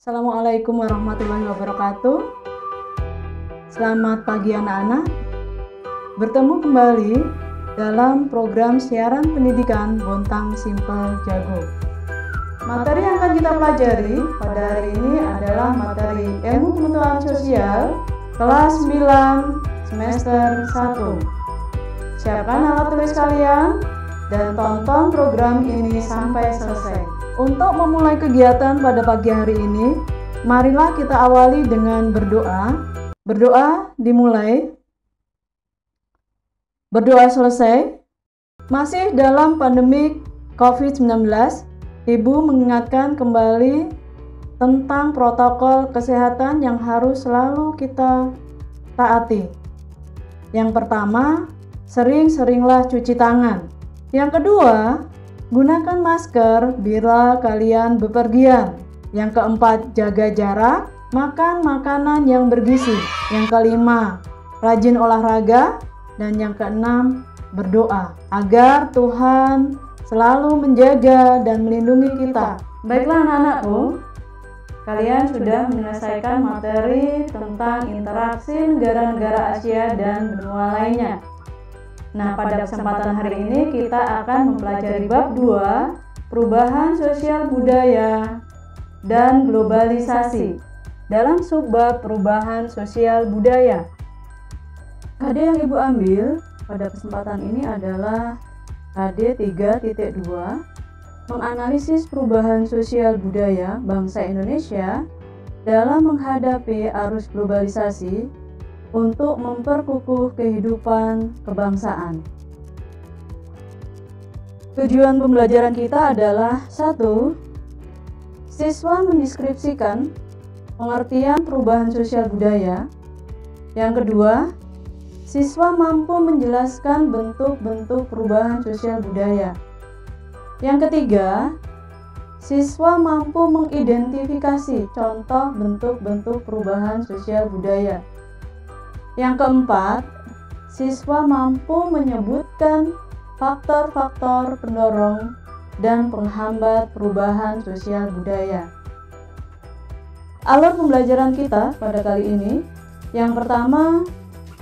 Assalamualaikum warahmatullahi wabarakatuh. Selamat pagi anak-anak. Bertemu kembali dalam program siaran pendidikan Bontang Simple Jago. Materi yang akan kita pelajari pada hari ini adalah materi ilmu pengetahuan sosial kelas 9 semester 1. Siapkan alat tulis kalian dan tonton program ini sampai selesai. Untuk memulai kegiatan pada pagi hari ini, marilah kita awali dengan berdoa. Berdoa dimulai. Berdoa selesai. Masih dalam pandemi COVID-19, Ibu mengingatkan kembali tentang protokol kesehatan yang harus selalu kita taati. Yang pertama, sering-seringlah cuci tangan. Yang kedua, gunakan masker bila kalian bepergian. Yang keempat, jaga jarak, makan makanan yang bergizi. Yang kelima, rajin olahraga. Dan yang keenam, berdoa agar Tuhan selalu menjaga dan melindungi kita. Baiklah anak-anakku, kalian sudah menyelesaikan materi tentang interaksi negara-negara Asia dan benua lainnya. Nah, pada kesempatan hari ini kita akan mempelajari bab 2, perubahan sosial budaya dan globalisasi dalam subbab perubahan sosial budaya. KD yang Ibu ambil pada kesempatan ini adalah KD 3.2, menganalisis perubahan sosial budaya bangsa Indonesia dalam menghadapi arus globalisasi untuk memperkukuh kehidupan kebangsaan. Tujuan pembelajaran kita adalah 1. Siswa mendeskripsikan pengertian perubahan sosial budaya. Yang kedua, siswa mampu menjelaskan bentuk-bentuk perubahan sosial budaya. Yang ketiga, siswa mampu mengidentifikasi contoh bentuk-bentuk perubahan sosial budaya. Yang keempat, siswa mampu menyebutkan faktor-faktor pendorong dan penghambat perubahan sosial budaya. Alur pembelajaran kita pada kali ini, yang pertama,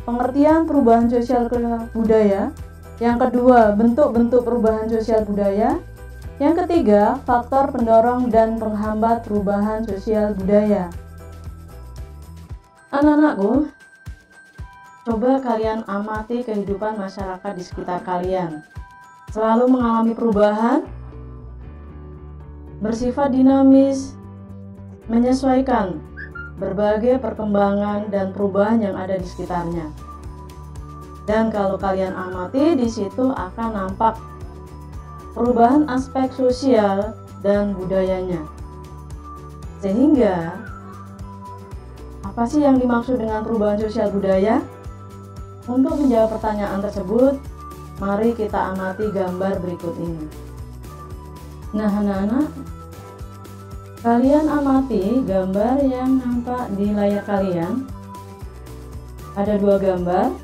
pengertian perubahan sosial budaya. Yang kedua, bentuk-bentuk perubahan sosial budaya. Yang ketiga, faktor pendorong dan penghambat perubahan sosial budaya. Anak-anakku, coba kalian amati kehidupan masyarakat di sekitar kalian. Selalu mengalami perubahan, bersifat dinamis, menyesuaikan berbagai perkembangan dan perubahan yang ada di sekitarnya. Dan kalau kalian amati, di situ akan nampak perubahan aspek sosial dan budayanya. Sehingga, apa sih yang dimaksud dengan perubahan sosial budaya? Untuk menjawab pertanyaan tersebut, mari kita amati gambar berikut ini. Nah, anak-anak, kalian amati gambar yang nampak di layar kalian. Ada dua gambar.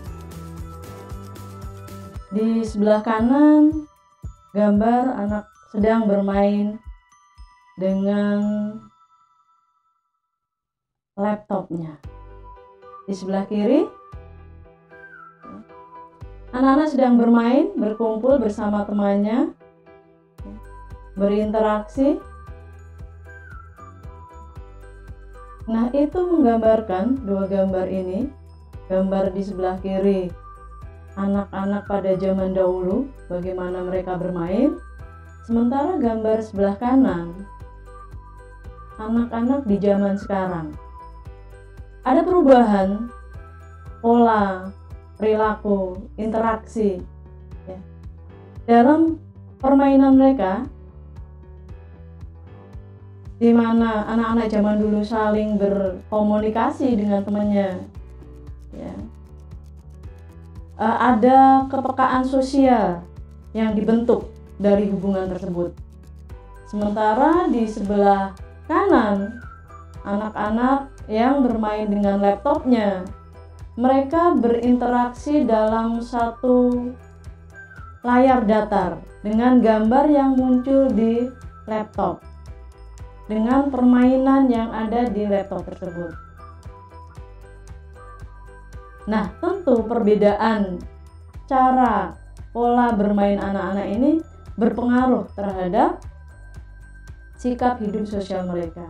Di sebelah kanan, gambar anak sedang bermain dengan laptopnya. Di sebelah kiri, anak-anak sedang bermain, berkumpul bersama temannya, berinteraksi. Nah, itu menggambarkan dua gambar ini. Gambar di sebelah kiri, anak-anak pada zaman dahulu, bagaimana mereka bermain. Sementara gambar sebelah kanan, anak-anak di zaman sekarang. Ada perubahan pola, perilaku, interaksi ya, dalam permainan mereka, di mana anak-anak zaman dulu saling berkomunikasi dengan temannya ya. Ada kepekaan sosial yang dibentuk dari hubungan tersebut. Sementara di sebelah kanan, anak-anak yang bermain dengan laptopnya, mereka berinteraksi dalam satu layar datar dengan gambar yang muncul di laptop. dengan permainan yang ada di laptop tersebut. Nah, tentu perbedaan cara pola bermain anak-anak ini berpengaruh terhadap sikap hidup sosial mereka.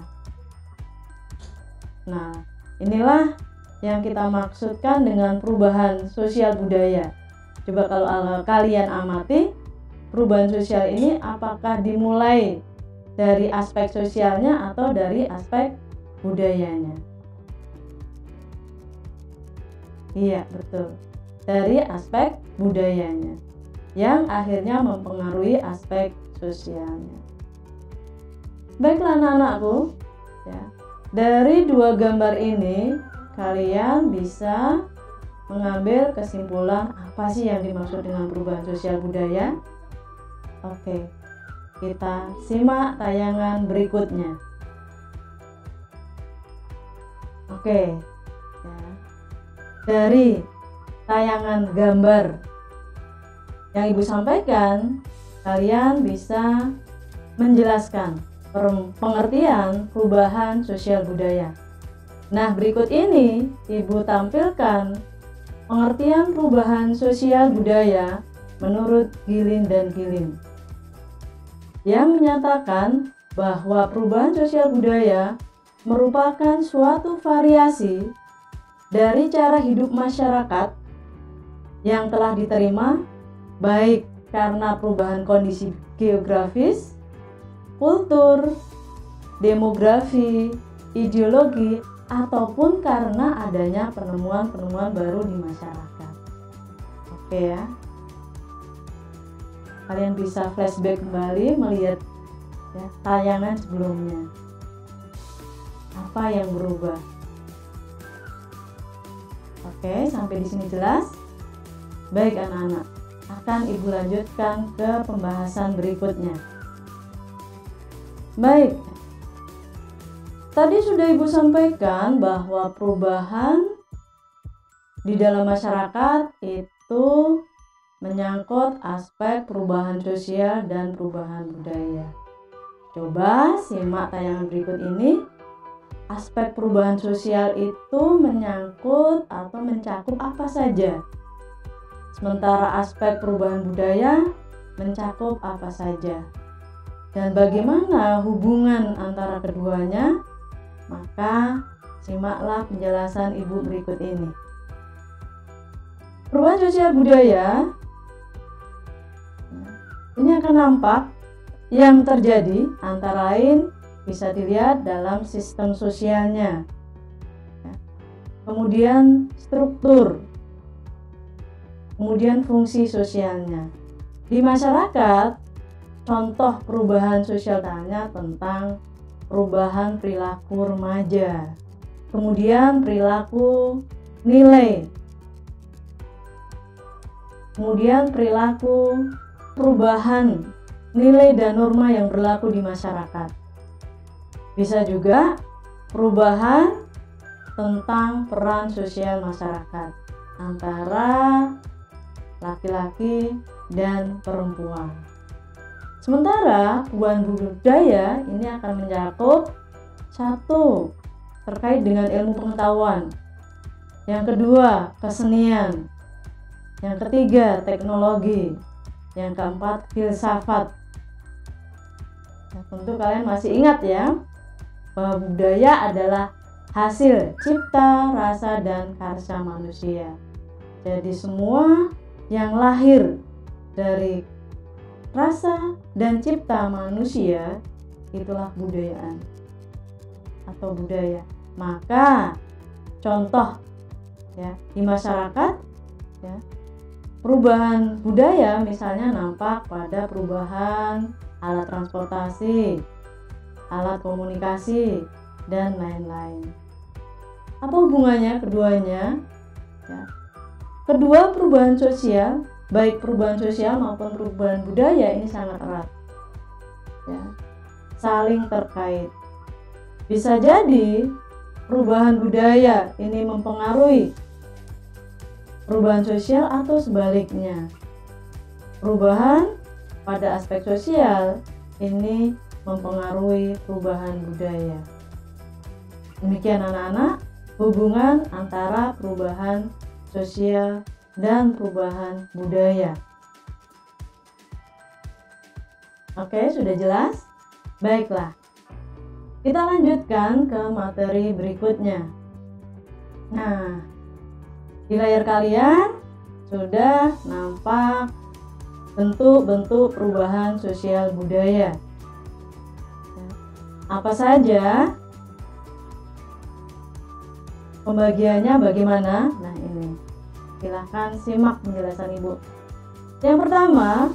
Nah, inilah yang kita maksudkan dengan perubahan sosial budaya. Coba kalau kalian amati, perubahan sosial ini apakah dimulai dari aspek sosialnya atau dari aspek budayanya? Iya, betul. Dari aspek budayanya yang akhirnya mempengaruhi aspek sosialnya. Baiklah anak-anakku, ya. Dari dua gambar ini kalian bisa mengambil kesimpulan apa sih yang dimaksud dengan perubahan sosial budaya. Oke, kita simak tayangan berikutnya. Oke, ya. Dari tayangan gambar yang Ibu sampaikan, kalian bisa menjelaskan pengertian perubahan sosial budaya. Nah, berikut ini Ibu tampilkan pengertian perubahan sosial budaya menurut Gilin dan Gilin, yang menyatakan bahwa perubahan sosial budaya merupakan suatu variasi dari cara hidup masyarakat yang telah diterima baik karena perubahan kondisi geografis, kultur, demografi, ideologi, ataupun karena adanya penemuan-penemuan baru di masyarakat. Oke ya. Kalian bisa flashback kembali melihat ya, tayangan sebelumnya. Apa yang berubah? Oke, sampai di sini jelas? Baik anak-anak, akan Ibu lanjutkan ke pembahasan berikutnya. Baik, tadi sudah Ibu sampaikan bahwa perubahan di dalam masyarakat itu menyangkut aspek perubahan sosial dan perubahan budaya. Coba simak tayangan berikut ini. Aspek perubahan sosial itu menyangkut atau mencakup apa saja? Sementara aspek perubahan budaya mencakup apa saja? Dan bagaimana hubungan antara keduanya? Maka simaklah penjelasan Ibu berikut ini. Perubahan sosial budaya ini akan nampak yang terjadi antara lain bisa dilihat dalam sistem sosialnya, kemudian struktur, kemudian fungsi sosialnya. Di masyarakat, contoh perubahan sosial tentang perubahan perilaku remaja, kemudian perilaku nilai, kemudian perilaku perubahan nilai dan norma yang berlaku di masyarakat. Bisa juga perubahan tentang peran sosial masyarakat antara laki-laki dan perempuan. Sementara perubahan budaya ini akan mencakup satu, terkait dengan ilmu pengetahuan. Yang kedua, kesenian. Yang ketiga, teknologi. Yang keempat, filsafat. Nah, tentu kalian masih ingat ya, bahwa budaya adalah hasil cipta, rasa, dan karsa manusia. Jadi semua yang lahir dari rasa dan cipta manusia itulah budayaan atau budaya. Maka contoh ya di masyarakat ya, perubahan budaya misalnya nampak pada perubahan alat transportasi, alat komunikasi, dan lain-lain. Apa hubungannya keduanya? Ya. Kedua perubahan sosial, baik perubahan sosial maupun perubahan budaya ini sangat erat, ya, saling terkait. Bisa jadi perubahan budaya ini mempengaruhi perubahan sosial atau sebaliknya. Perubahan pada aspek sosial ini mempengaruhi perubahan budaya. Demikian anak-anak, hubungan antara perubahan sosial dan perubahan budaya. Oke, sudah jelas? Baiklah, kita lanjutkan ke materi berikutnya. Nah, di layar kalian sudah nampak bentuk-bentuk perubahan sosial budaya. Apa saja? Pembagiannya bagaimana? Nah, ini. Silahkan simak penjelasan Ibu. Yang pertama,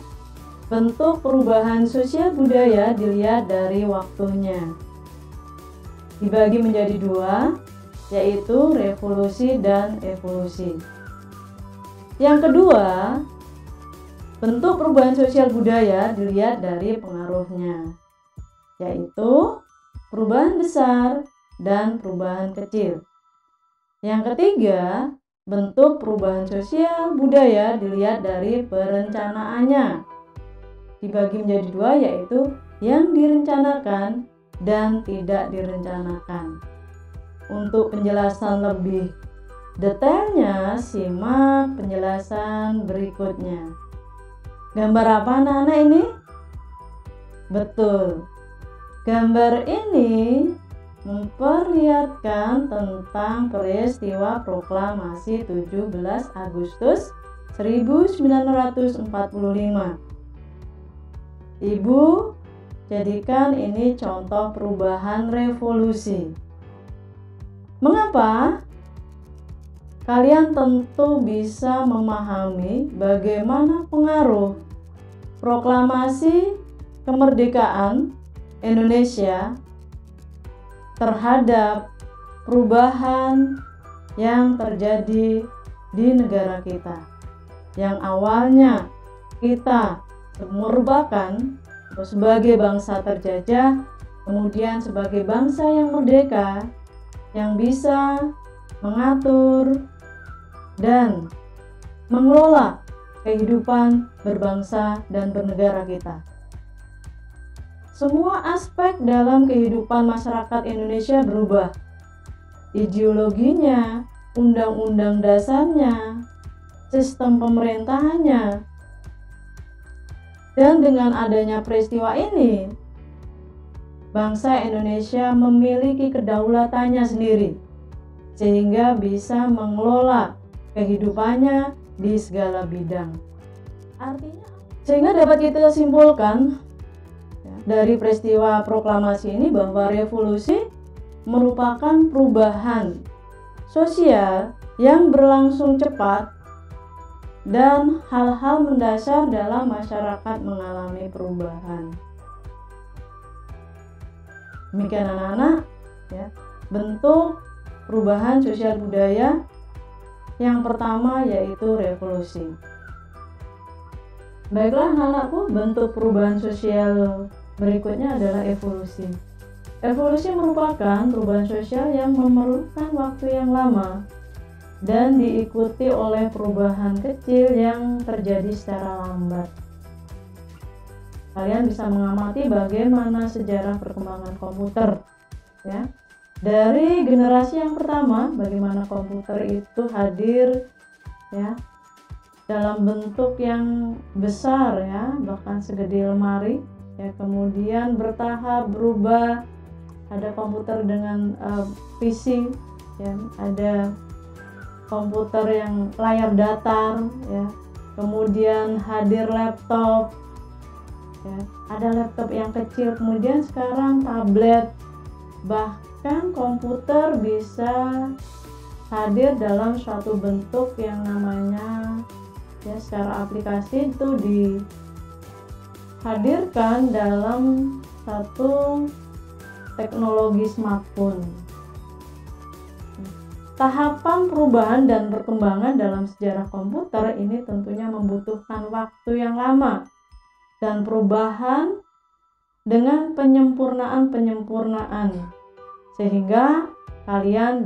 bentuk perubahan sosial budaya dilihat dari waktunya. Dibagi menjadi dua, yaitu revolusi dan evolusi. Yang kedua, bentuk perubahan sosial budaya dilihat dari pengaruhnya, yaitu perubahan besar dan perubahan kecil. Yang ketiga, bentuk perubahan sosial budaya dilihat dari perencanaannya. Dibagi menjadi dua, yaitu yang direncanakan dan tidak direncanakan. Untuk penjelasan lebih detailnya, simak penjelasan berikutnya. Gambar apa anak-anak ini? Betul. Gambar ini memperlihatkan tentang peristiwa proklamasi 17 Agustus 1945. Ibu jadikan ini contoh perubahan revolusi. Mengapa? Kalian tentu bisa memahami bagaimana pengaruh proklamasi kemerdekaan Indonesia terhadap perubahan yang terjadi di negara kita, yang awalnya kita merupakan sebagai bangsa terjajah, kemudian sebagai bangsa yang merdeka, yang bisa mengatur dan mengelola kehidupan berbangsa dan bernegara kita. Semua aspek dalam kehidupan masyarakat Indonesia berubah. Ideologinya, undang-undang dasarnya, sistem pemerintahannya. Dan dengan adanya peristiwa ini, bangsa Indonesia memiliki kedaulatannya sendiri, sehingga bisa mengelola kehidupannya di segala bidang. Artinya, sehingga dapat kita simpulkan dari peristiwa proklamasi ini bahwa revolusi merupakan perubahan sosial yang berlangsung cepat dan hal-hal mendasar dalam masyarakat mengalami perubahan. Demikian anak-anak, ya, bentuk perubahan sosial budaya yang pertama yaitu revolusi. Baiklah anak-anakku, bentuk perubahan sosial berikutnya adalah evolusi. Evolusi merupakan perubahan sosial yang memerlukan waktu yang lama dan diikuti oleh perubahan kecil yang terjadi secara lambat. Kalian bisa mengamati bagaimana sejarah perkembangan komputer, ya. Dari generasi yang pertama, bagaimana komputer itu hadir, ya, dalam bentuk yang besar, ya, bahkan segede lemari. Ya, kemudian bertahap berubah, ada komputer dengan PC, ya, ada komputer yang layar datar, ya, kemudian hadir laptop, ya, ada laptop yang kecil, kemudian sekarang tablet, bahkan komputer bisa hadir dalam suatu bentuk yang namanya, ya, secara aplikasi itu dihadirkan dalam satu teknologi smartphone. Tahapan perubahan dan perkembangan dalam sejarah komputer ini tentunya membutuhkan waktu yang lama dan perubahan dengan penyempurnaan sehingga kalian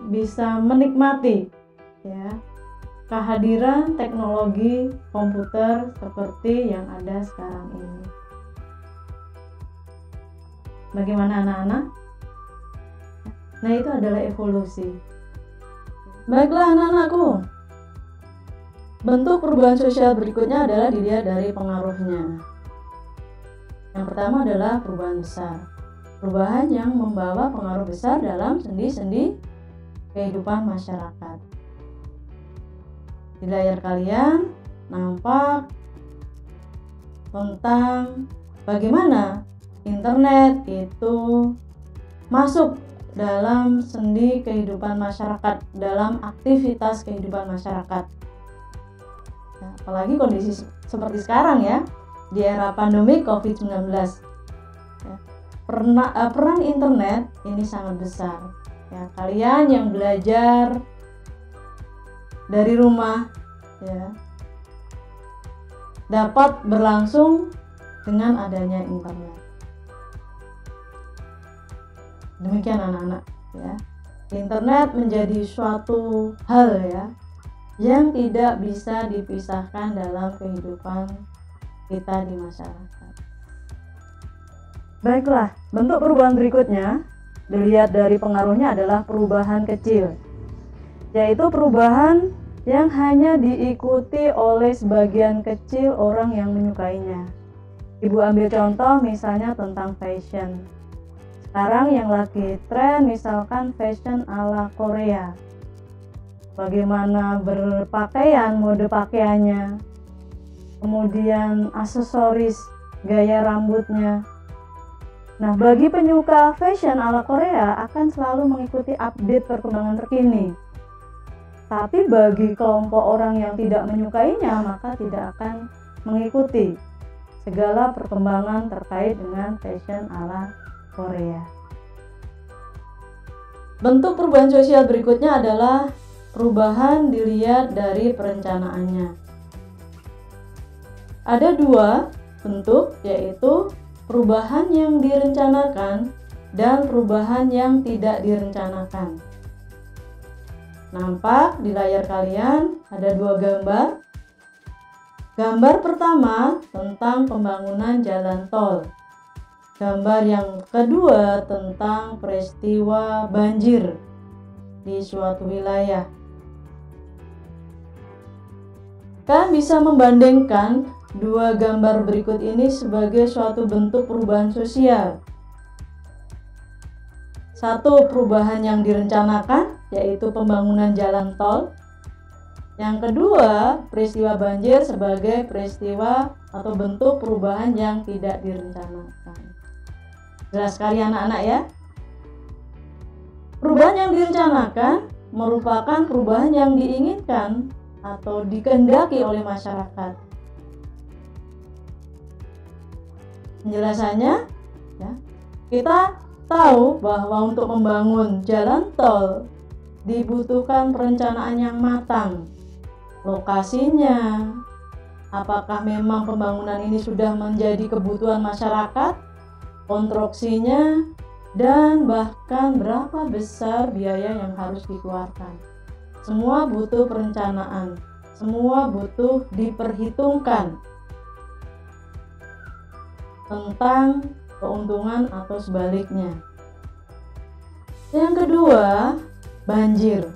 bisa menikmati, ya, kehadiran teknologi komputer seperti yang ada sekarang ini. Bagaimana anak-anak? Nah, itu adalah evolusi. Baiklah anak-anakku, bentuk perubahan sosial berikutnya adalah dilihat dari pengaruhnya. Yang pertama adalah perubahan besar. Perubahan yang membawa pengaruh besar dalam sendi-sendi kehidupan masyarakat. Di layar kalian nampak tentang bagaimana internet itu masuk dalam sendi kehidupan masyarakat, dalam aktivitas kehidupan masyarakat. Nah, apalagi kondisi seperti sekarang ya, di era pandemi COVID-19. Ya, peran internet ini sangat besar. Ya, kalian yang belajar dari rumah ya dapat berlangsung dengan adanya internet. Demikian anak-anak ya. Internet menjadi suatu hal ya yang tidak bisa dipisahkan dalam kehidupan kita di masyarakat. Baiklah, bentuk perubahan berikutnya dilihat dari pengaruhnya adalah perubahan kecil, yaitu perubahan yang hanya diikuti oleh sebagian kecil orang yang menyukainya. Ibu ambil contoh misalnya tentang fashion. Sekarang yang lagi tren misalkan fashion ala Korea. Bagaimana berpakaian, mode pakaiannya, kemudian aksesoris, gaya rambutnya. Nah, bagi penyuka fashion ala Korea akan selalu mengikuti update perkembangan terkini. Tapi bagi kelompok orang yang tidak menyukainya, maka tidak akan mengikuti segala perkembangan terkait dengan fashion ala Korea. Bentuk perubahan sosial berikutnya adalah perubahan dilihat dari perencanaannya. Ada dua bentuk, yaitu perubahan yang direncanakan dan perubahan yang tidak direncanakan. Nampak di layar kalian ada dua gambar. Gambar pertama tentang pembangunan jalan tol. Gambar yang kedua tentang peristiwa banjir di suatu wilayah. Kalian bisa membandingkan dua gambar berikut ini sebagai suatu bentuk perubahan sosial. Satu, perubahan yang direncanakan, yaitu pembangunan jalan tol. Yang kedua, peristiwa banjir sebagai peristiwa atau bentuk perubahan yang tidak direncanakan. Jelas sekali anak-anak ya. Perubahan yang direncanakan merupakan perubahan yang diinginkan atau dikehendaki oleh masyarakat. Penjelasannya ya, kita tahu bahwa untuk membangun jalan tol dibutuhkan perencanaan yang matang. Lokasinya, apakah memang pembangunan ini sudah menjadi kebutuhan masyarakat, konstruksinya, dan bahkan berapa besar biaya yang harus dikeluarkan. Semua butuh perencanaan, semua butuh diperhitungkan tentang keuntungan atau sebaliknya. Yang kedua, banjir.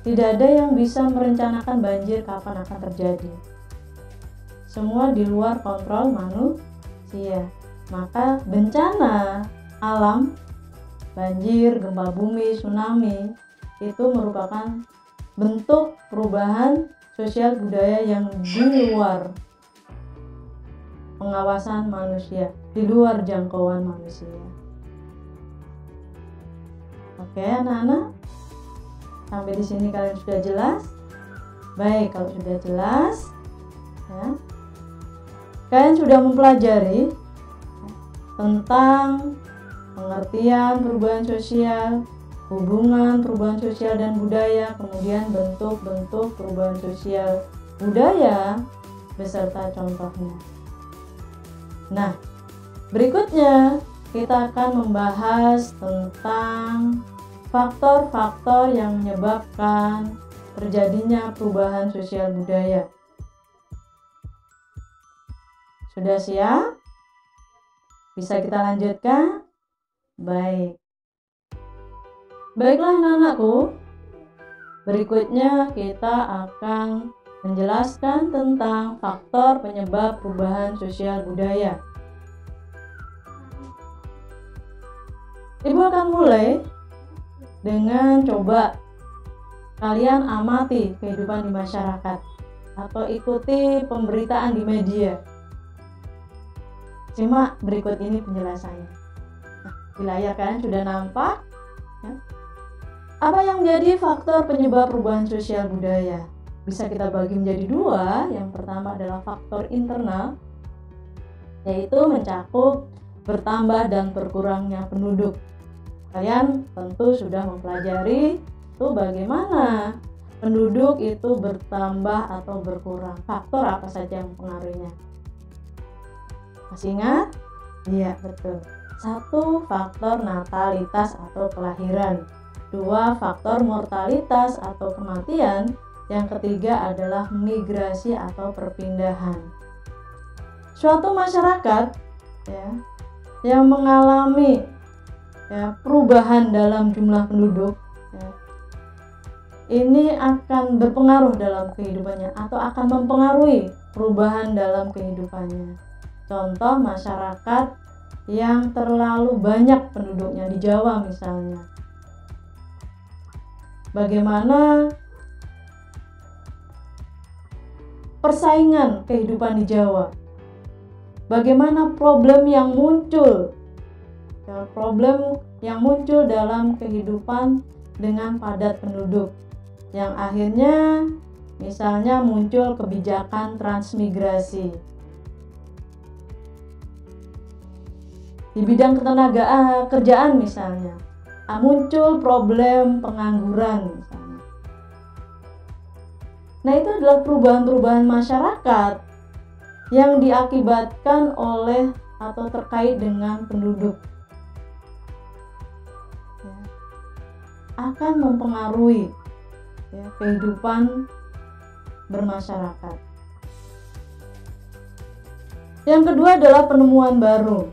Tidak ada yang bisa merencanakan banjir kapan akan terjadi. Semua di luar kontrol manusia. Maka bencana alam, banjir, gempa bumi, tsunami, itu merupakan bentuk perubahan sosial budaya yang di luar pengawasan manusia, di luar jangkauan manusia. Oke anak-anak, sampai di sini kalian sudah jelas? Baik, kalau sudah jelas ya, kalian sudah mempelajari tentang pengertian perubahan sosial, hubungan perubahan sosial dan budaya, kemudian bentuk-bentuk perubahan sosial budaya beserta contohnya. Nah, berikutnya kita akan membahas tentang faktor-faktor yang menyebabkan terjadinya perubahan sosial budaya. Sudah siap? Bisa kita lanjutkan? Baik. Baiklah anak-anakku, berikutnya kita akan menjelaskan tentang faktor penyebab perubahan sosial budaya. Ibu akan mulai dengan coba kalian amati kehidupan di masyarakat atau ikuti pemberitaan di media. Simak berikut ini penjelasannya. Nah, di layar kalian sudah nampak ya, apa yang menjadi faktor penyebab perubahan sosial budaya. Bisa kita bagi menjadi dua. Yang pertama adalah faktor internal, yaitu mencakup bertambah dan berkurangnya penduduk. Kalian tentu sudah mempelajari itu bagaimana penduduk itu bertambah atau berkurang. Faktor apa saja yang mempengaruhinya? Masih ingat? Iya, betul. 1. Faktor natalitas atau kelahiran. 2. Faktor mortalitas atau kematian. Yang ketiga adalah migrasi atau perpindahan. Suatu masyarakat ya, yang mengalami perubahan dalam jumlah penduduk ya, ini akan berpengaruh dalam kehidupannya atau akan mempengaruhi perubahan dalam kehidupannya. Contoh masyarakat yang terlalu banyak penduduknya di Jawa misalnya. Bagaimana persaingan kehidupan di Jawa? Bagaimana problem yang muncul dalam kehidupan dengan padat penduduk, yang akhirnya misalnya muncul kebijakan transmigrasi. Di bidang ketenagaan kerjaan misalnya, muncul problem pengangguran misalnya. Nah, itu adalah perubahan-perubahan masyarakat yang diakibatkan oleh atau terkait dengan penduduk. Ya, akan mempengaruhi kehidupan bermasyarakat. Yang kedua adalah penemuan baru.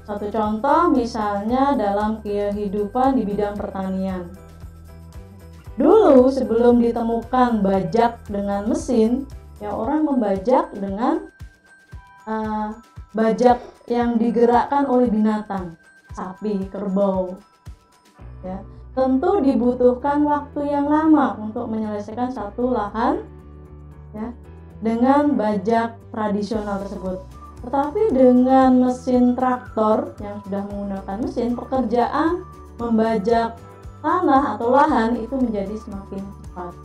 Satu contoh misalnya dalam kehidupan di bidang pertanian. Dulu sebelum ditemukan bajak dengan mesin, ya orang membajak dengan bajak yang digerakkan oleh binatang, sapi, kerbau. Ya, tentu dibutuhkan waktu yang lama untuk menyelesaikan satu lahan ya, dengan bajak tradisional tersebut. Tetapi dengan mesin traktor yang sudah menggunakan mesin, pekerjaan membajak tanah atau lahan itu menjadi semakin cepat.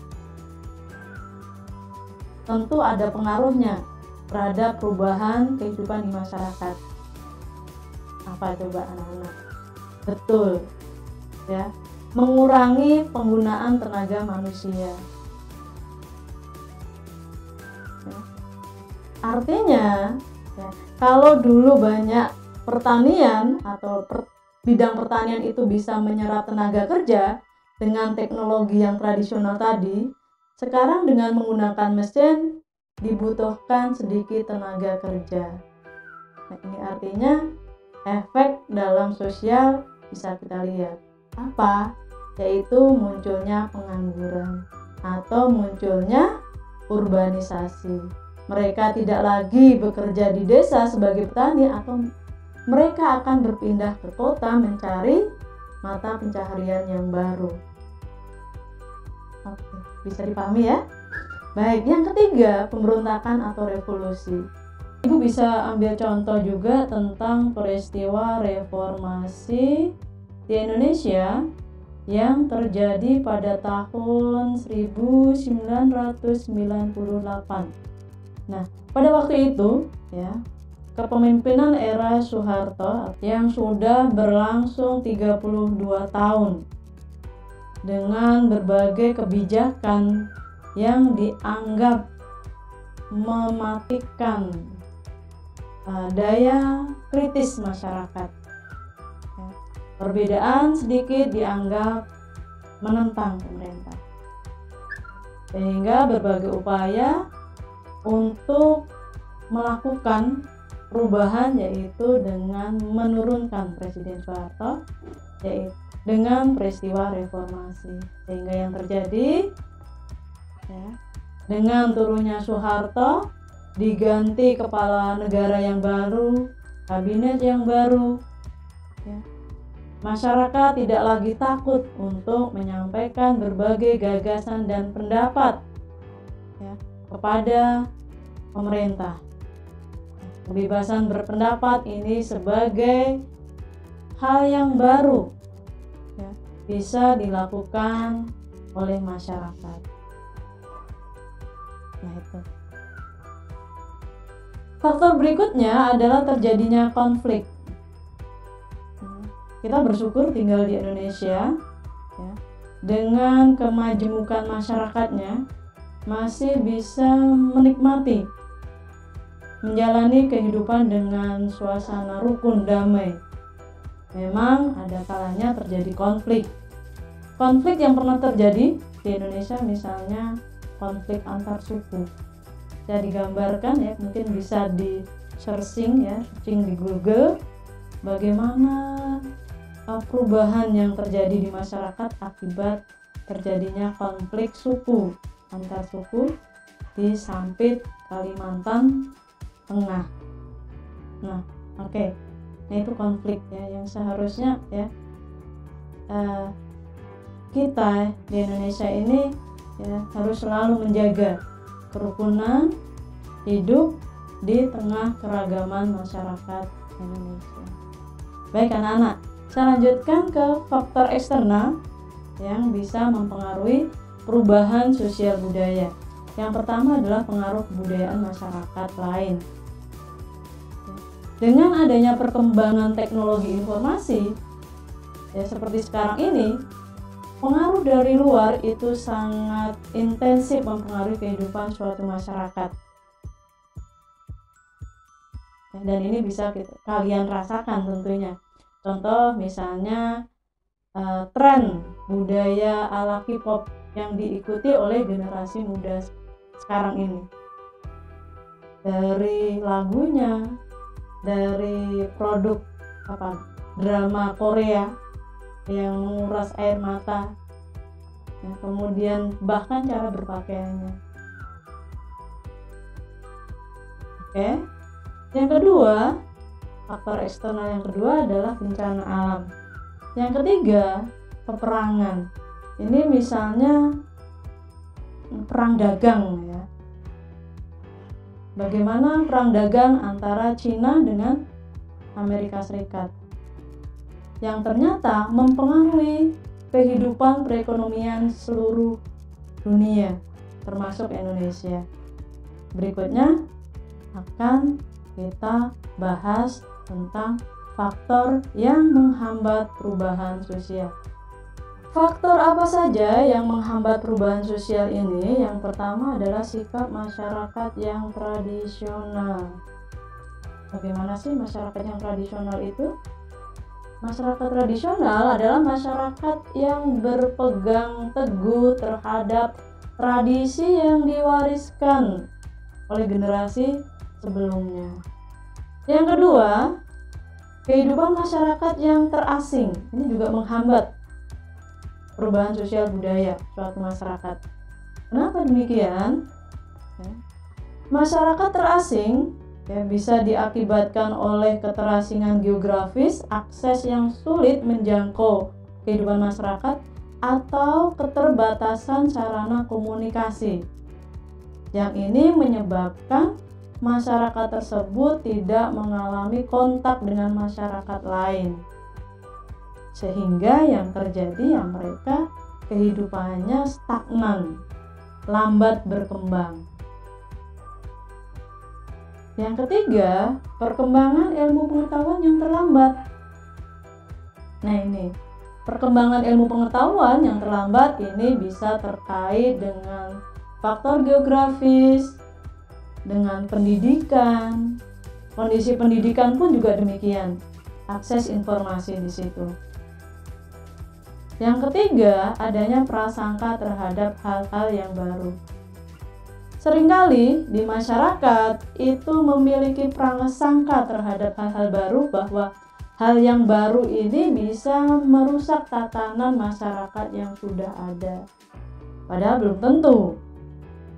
Tentu ada pengaruhnya terhadap perubahan kehidupan di masyarakat. Apa coba anak-anak? Betul, ya, mengurangi penggunaan tenaga manusia. Ya. Artinya, ya, kalau dulu banyak pertanian atau bidang pertanian itu bisa menyerap tenaga kerja dengan teknologi yang tradisional tadi, sekarang dengan menggunakan mesin dibutuhkan sedikit tenaga kerja. Nah, ini artinya efek dalam sosial bisa kita lihat. Apa? Yaitu munculnya pengangguran atau munculnya urbanisasi. Mereka tidak lagi bekerja di desa sebagai petani atau mereka akan berpindah ke kota mencari mata pencaharian yang baru. Oke, bisa dipahami ya? Baik, yang ketiga, pemberontakan atau revolusi. Ibu bisa ambil contoh juga tentang peristiwa reformasi di Indonesia yang terjadi pada tahun 1998. Nah, pada waktu itu ya, kepemimpinan era Soeharto yang sudah berlangsung 32 tahun dengan berbagai kebijakan yang dianggap mematikan daya kritis masyarakat. Perbedaan sedikit dianggap menentang pemerintah. Sehingga berbagai upaya untuk melakukan perubahan, yaitu dengan menurunkan Presiden Soeharto, yaitu dengan peristiwa reformasi. Sehingga yang terjadi ya, dengan turunnya Soeharto diganti kepala negara yang baru, kabinet yang baru ya. Masyarakat tidak lagi takut untuk menyampaikan berbagai gagasan dan pendapat ya, kepada pemerintah. Kebebasan berpendapat ini sebagai hal yang baru ya, bisa dilakukan oleh masyarakat. Nah, itu. Faktor berikutnya adalah terjadinya konflik. Kita bersyukur tinggal di Indonesia ya, dengan kemajemukan masyarakatnya masih bisa menikmati menjalani kehidupan dengan suasana rukun damai. Memang ada kalanya terjadi konflik. Konflik yang pernah terjadi di Indonesia misalnya konflik antar suku. Bisa digambarkan ya, mungkin bisa di searching di Google bagaimana perubahan yang terjadi di masyarakat akibat terjadinya konflik suku antar suku di Sampit, Kalimantan Tengah. Nah, oke. Nah, itu konflik ya yang seharusnya ya kita di Indonesia ini ya harus selalu menjaga kerukunan hidup di tengah keragaman masyarakat Indonesia. Baik anak-anak, saya lanjutkan ke faktor eksternal yang bisa mempengaruhi perubahan sosial budaya. Yang pertama adalah pengaruh kebudayaan masyarakat lain. Dengan adanya perkembangan teknologi informasi ya seperti sekarang ini, pengaruh dari luar itu sangat intensif mempengaruhi kehidupan suatu masyarakat. Dan ini bisa kalian rasakan tentunya. Contoh misalnya tren budaya ala K-pop yang diikuti oleh generasi muda sekarang ini. Dari lagunya, dari produk drama Korea yang menguras air mata ya, kemudian bahkan cara berpakaiannya. Oke. Yang kedua, faktor eksternal yang kedua adalah bencana alam. Yang ketiga, peperangan. Ini misalnya perang dagang ya. Bagaimana perang dagang antara Cina dengan Amerika Serikat yang ternyata mempengaruhi kehidupan perekonomian seluruh dunia termasuk Indonesia. Berikutnya akan kita bahas tentang faktor yang menghambat perubahan sosial. Faktor apa saja yang menghambat perubahan sosial ini? Yang pertama adalah sikap masyarakat yang tradisional. Bagaimana sih masyarakat yang tradisional itu? Masyarakat tradisional adalah masyarakat yang berpegang teguh terhadap tradisi yang diwariskan oleh generasi sebelumnya. Yang kedua, kehidupan masyarakat yang terasing. Ini juga menghambat perubahan sosial budaya suatu masyarakat. Kenapa demikian? Masyarakat terasing bisa diakibatkan oleh keterasingan geografis, akses yang sulit menjangkau kehidupan masyarakat, atau keterbatasan sarana komunikasi. Yang ini menyebabkan masyarakat tersebut tidak mengalami kontak dengan masyarakat lain. Sehingga yang terjadi mereka kehidupannya stagnan, lambat berkembang. Yang ketiga, perkembangan ilmu pengetahuan yang terlambat. Nah ini, perkembangan ilmu pengetahuan yang terlambat ini bisa terkait dengan faktor geografis, dengan pendidikan. Kondisi pendidikan pun juga demikian, akses informasi di situ. Yang ketiga, adanya prasangka terhadap hal-hal yang baru. Seringkali di masyarakat itu memiliki prasangka terhadap hal-hal baru bahwa hal yang baru ini bisa merusak tatanan masyarakat yang sudah ada. Padahal belum tentu,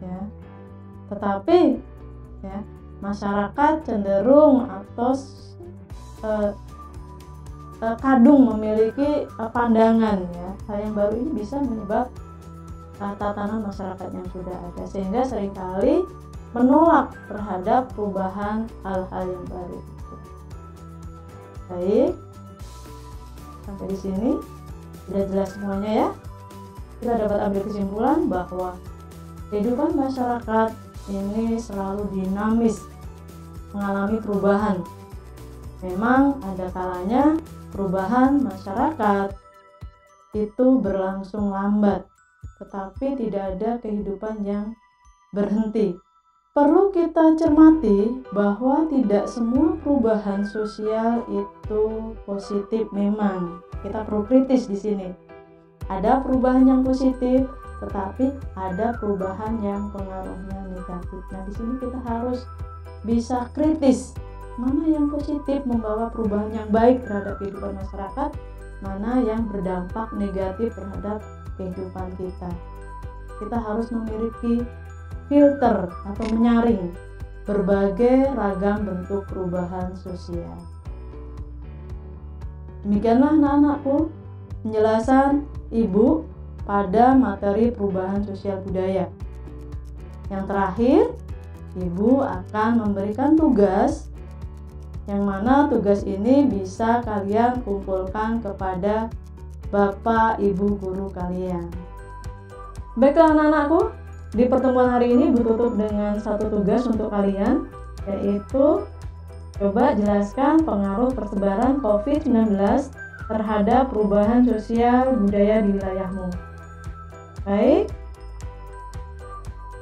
ya. Tetapi ya, masyarakat cenderung atau kadung memiliki pandangan, ya, hal yang baru ini bisa menyebab tatanan masyarakat yang sudah ada, sehingga seringkali menolak terhadap perubahan hal-hal yang baru itu. Baik, sampai di sini sudah jelas semuanya ya. Kita dapat ambil kesimpulan bahwa kehidupan masyarakat ini selalu dinamis, mengalami perubahan. Memang ada kalanya perubahan masyarakat itu berlangsung lambat, tetapi tidak ada kehidupan yang berhenti. Perlu kita cermati bahwa tidak semua perubahan sosial itu positif. Memang kita perlu kritis di sini. Ada perubahan yang positif, tetapi ada perubahan yang pengaruhnya negatif. Nah, di sini kita harus bisa kritis. Mana yang positif membawa perubahan yang baik terhadap kehidupan masyarakat, mana yang berdampak negatif terhadap kehidupan kita. Kita harus memiliki filter atau menyaring berbagai ragam bentuk perubahan sosial. Demikianlah anak-anakku penjelasan Ibu pada materi perubahan sosial budaya. Yang terakhir, Ibu akan memberikan tugas, yang mana tugas ini bisa kalian kumpulkan kepada Bapak Ibu guru kalian. Baiklah anak-anakku, di pertemuan hari ini Bu tutup dengan satu tugas untuk kalian, yaitu coba jelaskan pengaruh persebaran COVID-19 terhadap perubahan sosial budaya di wilayahmu. Baik,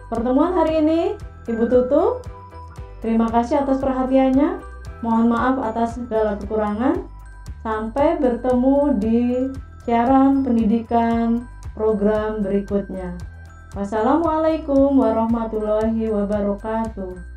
pertemuan hari ini Ibu tutup. Terima kasih atas perhatiannya. Mohon maaf atas segala kekurangan. Sampai bertemu di siaran pendidikan program berikutnya. Wassalamualaikum warahmatullahi wabarakatuh.